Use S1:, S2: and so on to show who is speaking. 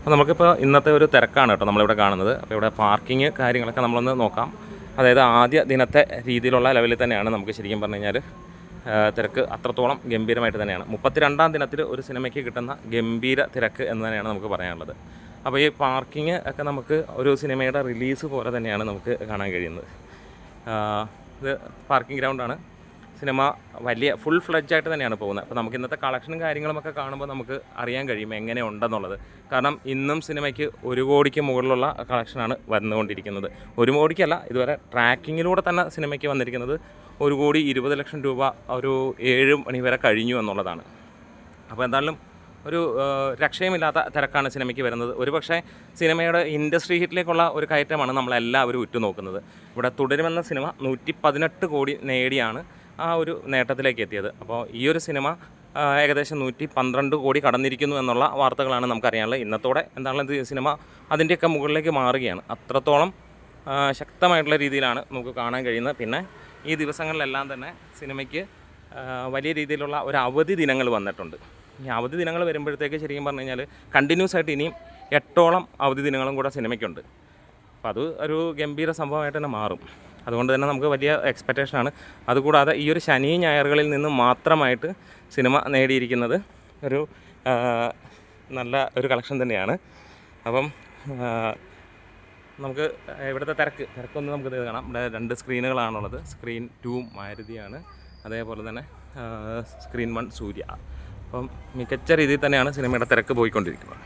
S1: അപ്പോൾ നമുക്കിപ്പോൾ ഇന്നത്തെ ഒരു തിരക്കാണ് കേട്ടോ നമ്മളിവിടെ കാണുന്നത്. അപ്പോൾ ഇവിടെ പാർക്കിങ് കാര്യങ്ങളൊക്കെ നമ്മളൊന്ന് നോക്കാം. അതായത് ആദ്യ ദിനത്തെ രീതിയിലുള്ള ലെവലിൽ തന്നെയാണ് നമുക്ക് ശരിക്കും പറഞ്ഞു കഴിഞ്ഞാൽ തിരക്ക് അത്രത്തോളം ഗംഭീരമായിട്ട് തന്നെയാണ്. 32ാം ദിനത്തിൽ ഒരു സിനിമയ്ക്ക് കിട്ടുന്ന ഗംഭീര തിരക്ക് എന്ന് തന്നെയാണ് നമുക്ക് പറയാനുള്ളത്. അപ്പോൾ ഈ പാർക്കിങ് ഒക്കെ നമുക്ക് ഒരു സിനിമയുടെ റിലീസ് പോലെ തന്നെയാണ് നമുക്ക് കാണാൻ കഴിയുന്നത്. ഇത് പാർക്കിംഗ് ഗ്രൗണ്ടാണ്. സിനിമ വലിയ ഫുൾ ഫ്ലെഡ്ജ് ആയിട്ട് തന്നെയാണ് പോകുന്നത്. അപ്പോൾ നമുക്ക് ഇന്നത്തെ കളക്ഷനും കാര്യങ്ങളുമൊക്കെ കാണുമ്പോൾ നമുക്ക് അറിയാൻ കഴിയും എങ്ങനെ ഉണ്ടെന്നുള്ളത്. കാരണം ഇന്നും സിനിമയ്ക്ക് 1 കോടിക്ക് മുകളിലുള്ള കളക്ഷനാണ് വന്നുകൊണ്ടിരിക്കുന്നത്. 1 കോടിക്കല്ല, ഇതുവരെ ട്രാക്കിങ്ങിലൂടെ തന്നെ സിനിമയ്ക്ക് വന്നിരിക്കുന്നത് 1,20,00,000 രൂപ ഒരു 7 മണി വരെ കഴിഞ്ഞു എന്നുള്ളതാണ്. അപ്പോൾ എന്തായാലും ഒരു രക്ഷയുമില്ലാത്ത തിരക്കാണ് സിനിമയ്ക്ക് വരുന്നത്. ഒരുപക്ഷെ സിനിമയുടെ ഇൻഡസ്ട്രി ഹിറ്റിലേക്കുള്ള ഒരു കയറ്റമാണ് നമ്മളെല്ലാവരും ഉറ്റുനോക്കുന്നത്. ഇവിടെ തുടരുമെന്ന സിനിമ 118 കോടി നേടിയാണ് ആ ഒരു നേട്ടത്തിലേക്ക് എത്തിയത്. അപ്പോൾ ഈ ഒരു സിനിമ ഏകദേശം 112 കോടി കടന്നിരിക്കുന്നു എന്നുള്ള വാർത്തകളാണ് നമുക്കറിയാനുള്ളത്. ഇന്നത്തോടെ എന്താണെങ്കിലും ഈ സിനിമ അതിൻ്റെയൊക്കെ മുകളിലേക്ക് മാറുകയാണ്. അത്രത്തോളം ശക്തമായിട്ടുള്ള രീതിയിലാണ് നമുക്ക് കാണാൻ കഴിയുന്നത്. പിന്നെ ഈ ദിവസങ്ങളിലെല്ലാം തന്നെ സിനിമയ്ക്ക് വലിയ രീതിയിലുള്ള ഒരു അവധി ദിനങ്ങൾ വന്നിട്ടുണ്ട്. ഈ അവധി ദിനങ്ങൾ വരുമ്പോഴത്തേക്ക് ശരിക്കും പറഞ്ഞു കഴിഞ്ഞാൽ കണ്ടിന്യൂസ് ആയിട്ട് ഇനിയും 8ഓളം അവധി ദിനങ്ങളും കൂടെ സിനിമയ്ക്കുണ്ട്. അപ്പോൾ അത് ഒരു ഗംഭീര സംഭവമായിട്ട് തന്നെ മാറും. അതുകൊണ്ട് തന്നെ നമുക്ക് വലിയ എക്സ്പെക്റ്റേഷനാണ്. അതുകൂടാതെ ഈ ഒരു ശനി ഞായറുകളിൽ നിന്ന് മാത്രമായിട്ട് സിനിമ നേടിയിരിക്കുന്നത് ഒരു നല്ല ഒരു കളക്ഷൻ തന്നെയാണ്. അപ്പം നമുക്ക് ഇവിടുത്തെ തിരക്കൊന്ന് നമുക്ക് കാണാം. ഇവിടെ 2 സ്ക്രീനുകളാണുള്ളത്. സ്ക്രീൻ 2 മാരുതിയാണ്, അതേപോലെ തന്നെ സ്ക്രീൻ 1 സൂര്യ. അപ്പം മികച്ച രീതിയിൽ തന്നെയാണ് സിനിമയുടെ തിരക്ക് പോയിക്കൊണ്ടിരിക്കുന്നത്.